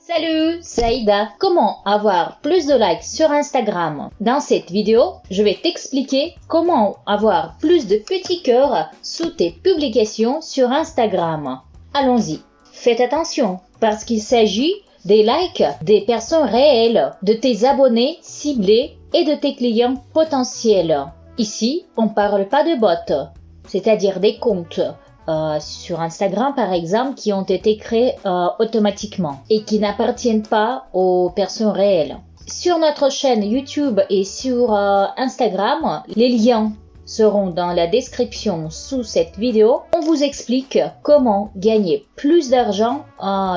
Salut, c'est Aïda. Comment avoir plus de likes sur Instagram? Dans cette vidéo, je vais t'expliquer comment avoir plus de petits cœurs sous tes publications sur Instagram. Allons-y. Faites attention parce qu'il s'agit des likes des personnes réelles, de tes abonnés ciblés et de tes clients potentiels. Ici, on ne parle pas de bots, c'est-à-dire des comptes sur Instagram par exemple qui ont été créés automatiquement et qui n'appartiennent pas aux personnes réelles. Sur notre chaîne YouTube et sur Instagram, les liens seront dans la description sous cette vidéo. On vous explique comment gagner plus d'argent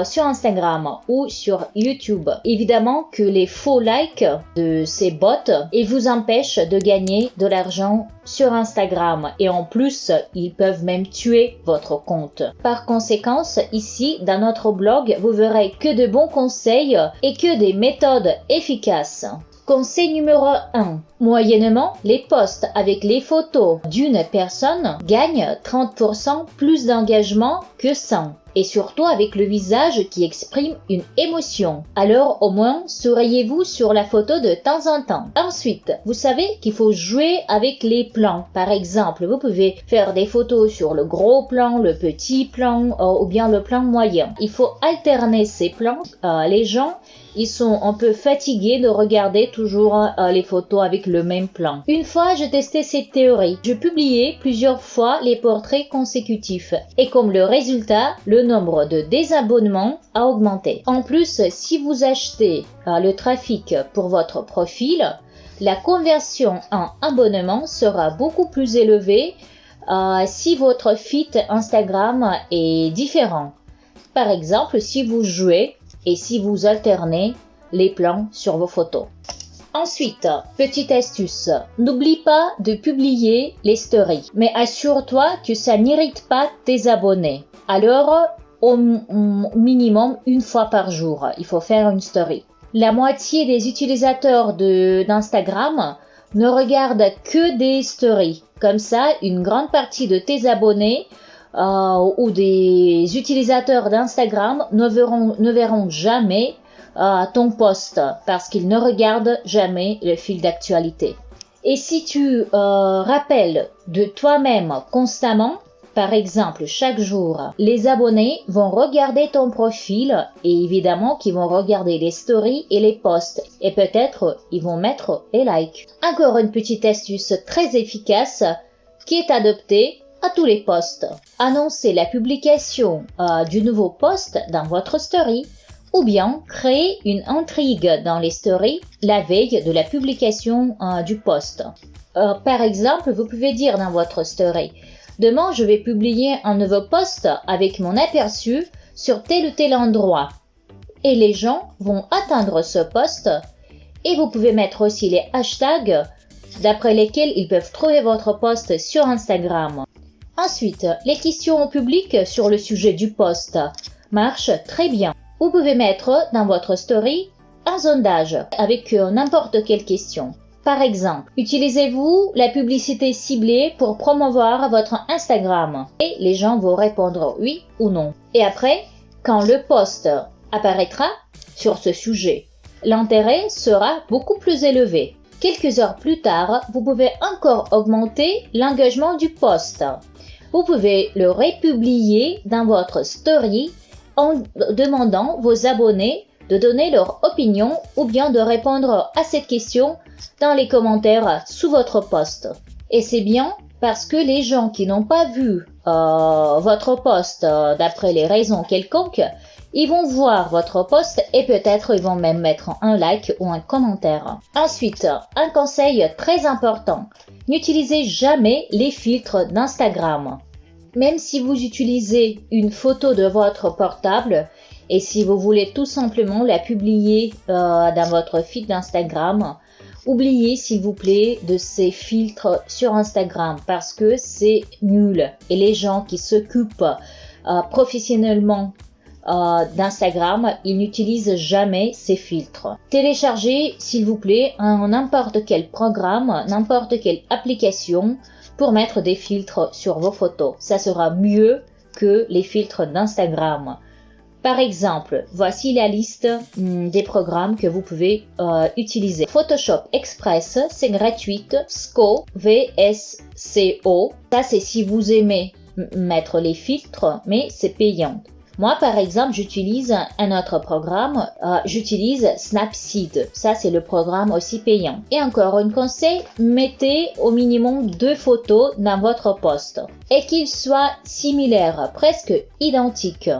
sur Instagram ou sur YouTube. Évidemment que les faux likes de ces bots vous empêchent de gagner de l'argent sur Instagram et en plus, ils peuvent même tuer votre compte. Par conséquent, ici, dans notre blog, vous verrez que de bons conseils et que des méthodes efficaces. Conseil numéro 1. Moyennement, les posts avec les photos d'une personne gagnent 30% plus d'engagement que sans. Et surtout avec le visage qui exprime une émotion. Alors au moins, souriez-vous sur la photo de temps en temps. Ensuite, vous savez qu'il faut jouer avec les plans. Par exemple, vous pouvez faire des photos sur le gros plan, le petit plan ou bien le plan moyen. Il faut alterner ces plans. Les gens, ils sont un peu fatigués de regarder toujours les photos avec le même plan. Une fois, j'ai testé cette théorie. Je publiais plusieurs fois les portraits consécutifs. Et comme le résultat, le nombre de désabonnements a augmenté. En plus, si vous achetez le trafic pour votre profil, la conversion en abonnement sera beaucoup plus élevée si votre feed Instagram est différent. Par exemple, si vous jouez et si vous alternez les plans sur vos photos. Ensuite, petite astuce, n'oublie pas de publier les stories, mais assure-toi que ça n'irrite pas tes abonnés. Alors, au minimum une fois par jour, il faut faire une story. La moitié des utilisateurs d'Instagram ne regardent que des stories. Comme ça, une grande partie de tes abonnés ou des utilisateurs d'Instagram ne verront jamais ton post parce qu'ils ne regardent jamais le fil d'actualité. Et si tu rappelles de toi-même constamment, par exemple chaque jour, les abonnés vont regarder ton profil et évidemment qu'ils vont regarder les stories et les posts et peut-être ils vont mettre les likes. Encore une petite astuce très efficace qui est adoptée à tous les posts. Annoncez la publication du nouveau post dans votre story ou bien créer une intrigue dans les stories la veille de la publication du post. Par exemple, vous pouvez dire dans votre story « Demain, je vais publier un nouveau post avec mon aperçu sur tel ou tel endroit. » Et les gens vont atteindre ce post et vous pouvez mettre aussi les hashtags d'après lesquels ils peuvent trouver votre post sur Instagram. Ensuite, les questions au public sur le sujet du post marchent très bien. Vous pouvez mettre dans votre story un sondage avec n'importe quelle question. Par exemple, utilisez-vous la publicité ciblée pour promouvoir votre Instagram? Et les gens vont répondre oui ou non. Et après, quand le post apparaîtra sur ce sujet, l'intérêt sera beaucoup plus élevé. Quelques heures plus tard, vous pouvez encore augmenter l'engagement du post. Vous pouvez le republier dans votre story en demandant vos abonnés de donner leur opinion ou bien de répondre à cette question dans les commentaires sous votre post. Et c'est bien parce que les gens qui n'ont pas vu votre post d'après les raisons quelconques, ils vont voir votre post et peut-être ils vont même mettre un like ou un commentaire. Ensuite, un conseil très important, n'utilisez jamais les filtres d'Instagram. Même si vous utilisez une photo de votre portable et si vous voulez tout simplement la publier dans votre feed d'Instagram, oubliez s'il vous plaît de ces filtres sur Instagram parce que c'est nul. Et les gens qui s'occupent professionnellement d'Instagram, ils n'utilisent jamais ces filtres. Téléchargez s'il vous plaît n'importe quel programme, n'importe quelle application pour mettre des filtres sur vos photos. Ça sera mieux que les filtres d'Instagram. Par exemple, voici la liste des programmes que vous pouvez utiliser. Photoshop Express, c'est gratuit. SCO, VSCO, ça c'est si vous aimez mettre les filtres, mais c'est payant. Moi, par exemple, j'utilise un autre programme, j'utilise Snapseed. Ça, c'est le programme aussi payant. Et encore un conseil, mettez au minimum 2 photos dans votre post et qu'ils soient similaires, presque identiques.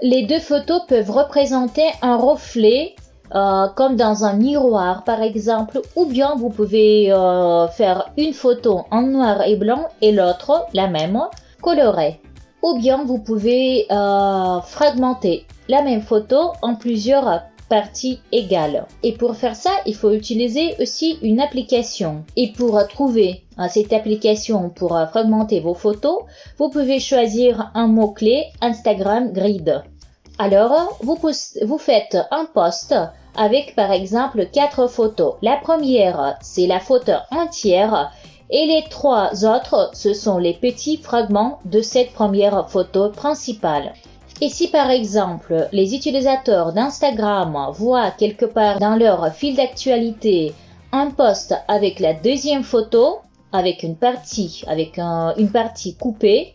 Les 2 photos peuvent représenter un reflet, comme dans un miroir, par exemple, ou bien vous pouvez faire une photo en noir et blanc et l'autre, la même, colorée. Ou bien vous pouvez fragmenter la même photo en plusieurs parties égales. Et pour faire ça, il faut utiliser aussi une application. Et pour trouver cette application pour fragmenter vos photos, vous pouvez choisir un mot-clé Instagram Grid. Alors, vous faites un post avec par exemple 4 photos. La première, c'est la photo entière. Et les 3 autres, ce sont les petits fragments de cette première photo principale. Et si par exemple, les utilisateurs d'Instagram voient quelque part dans leur fil d'actualité un post avec la deuxième photo, avec une partie coupée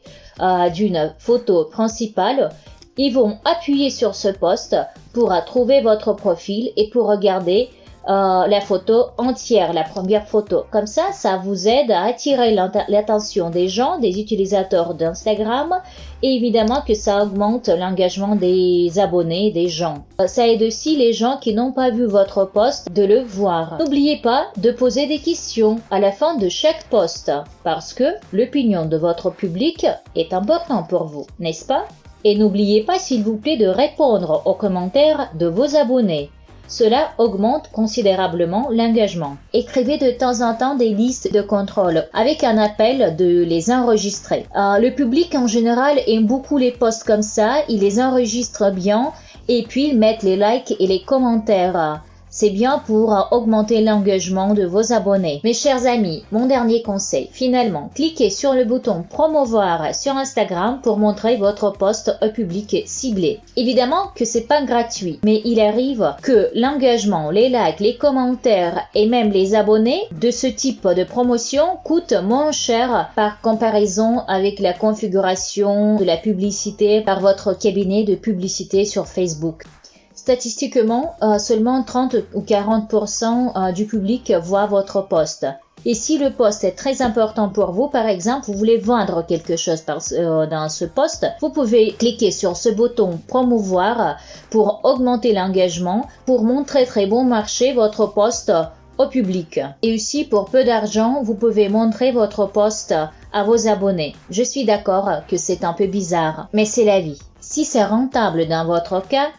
d'une photo principale, ils vont appuyer sur ce post pour trouver votre profil et pour regarder la photo entière, la première photo. Comme ça vous aide à attirer l'attention des gens, des utilisateurs d'Instagram, et évidemment que ça augmente l'engagement des abonnés, des gens. Ça aide aussi les gens qui n'ont pas vu votre post de le voir. N'oubliez pas de poser des questions à la fin de chaque post, parce que l'opinion de votre public est importante pour vous, n'est-ce pas? Et n'oubliez pas s'il vous plaît de répondre aux commentaires de vos abonnés. Cela augmente considérablement l'engagement. Écrivez de temps en temps des listes de contrôle avec un appel de les enregistrer. Le public en général aime beaucoup les posts comme ça, il les enregistre bien et puis ils mettent les likes et les commentaires. C'est bien pour augmenter l'engagement de vos abonnés. Mes chers amis, mon dernier conseil, finalement, cliquez sur le bouton promouvoir sur Instagram pour montrer votre post au public ciblé. Évidemment que c'est pas gratuit, mais il arrive que l'engagement, les likes, les commentaires et même les abonnés de ce type de promotion coûtent moins cher par comparaison avec la configuration de la publicité par votre cabinet de publicité sur Facebook. Statistiquement, seulement 30 ou 40% du public voit votre post. Et si le post est très important pour vous, par exemple, vous voulez vendre quelque chose dans ce post, vous pouvez cliquer sur ce bouton promouvoir pour augmenter l'engagement, pour montrer très bon marché votre post au public. Et aussi, pour peu d'argent, vous pouvez montrer votre post à vos abonnés. Je suis d'accord que c'est un peu bizarre, mais c'est la vie. Si c'est rentable dans votre cas,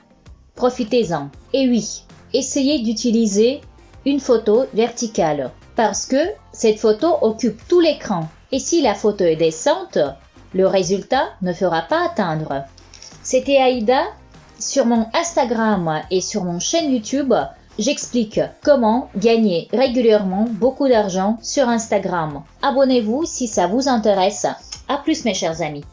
profitez-en. Et oui, essayez d'utiliser une photo verticale parce que cette photo occupe tout l'écran. Et si la photo est descente, le résultat ne fera pas atteindre. C'était Aïda. Sur mon Instagram et sur mon chaîne YouTube, j'explique comment gagner régulièrement beaucoup d'argent sur Instagram. Abonnez-vous si ça vous intéresse. À plus mes chers amis.